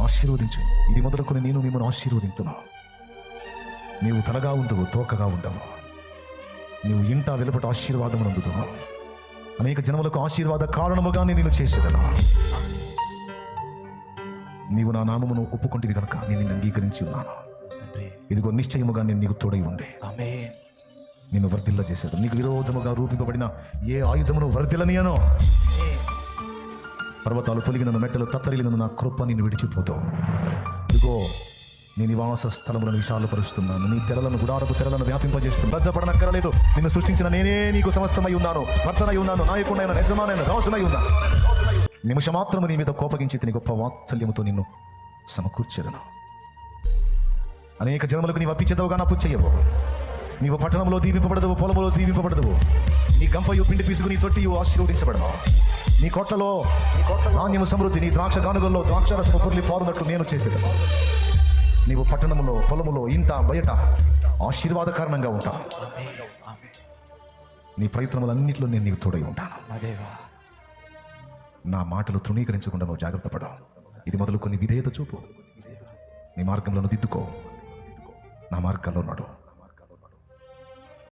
ఆశీర్వదించు. ఇది మొదలుకొని నేను మిమ్మల్ని ఆశీర్వదించును. నీవు తలగా ఉండవు, తోకగా ఉండవు. నీవు ఇంట వెలుపట ఆశీర్వాదమును అందుదువు. అనేక జనములకు ఆశీర్వాద కారణముగా నేను చేసేదను. నీవు నా నామమును ఒప్పుకొంటివి కనుక నేను నిన్ను అంగీకరించి ఉన్నాను. ఇదిగో నిశ్చయముగా నేను నీకు తోడై ఉండే నిన్ను వర్ధిల్ల చేసేది. నీకు విరోధముగా రూపింపబడిన ఏ ఆయుధమును వర్ధిల్లనియను. పర్వతాలు తొలగినను, మెట్టలు తత్తరిలినను నా కృప నిన్ను విడిచిపోతావు. ఇదిగో నీ నివాస స్థలములను విశాలపరుస్తున్నాను. నీ తెరలను, గుడారపు తెరలను వ్యాపింపజేస్తున్నాను. లజ్జపడనక్కరలేదు. నిన్ను సృష్టించిన నేనే నీకు సమస్తమై ఉన్నాను. భర్తనై ఉన్నాను, నాయకుడైన, యజమానైన, దాసునై ఉన్నాను. నిమిషమాత్రము నీ మీద కోపగించి నీ గొప్ప వాత్సల్యముతో నిన్ను సమకూర్చెదను. అనేక జనములకు నీవు అప్పిచ్చేదవుగా నా పుచ్చయ్యవు. నీవు పట్టణంలో దీవింపబడదవు, పొలములో దీవింపబడదవు. నీ గంపయు పిండి పీసుకు నీ తొట్టియు ఆశీర్వదించబడను. నీ కొట్లలో నాణ్యము సమృద్ధి, నీ ద్రాక్ష గానుగల్లో ద్రాక్షరసము పొర్లి పారునట్లు నేను చేసేదను. నీవు పట్టణములో, పొలములో, ఇంట, బయట ఆశీర్వాద కారణంగా ఉంటావు. నీ ప్రయత్నములన్నింటిలో నేను నీకు తోడై ఉంటాను. నా మాటలు తృణీకరించకుండా నువ్వు జాగ్రత్త పడవు. ఇది మొదలుకొని విధేయత చూపు. నీ మార్గంలో దిద్దుకో, నా మార్గంలో నడు.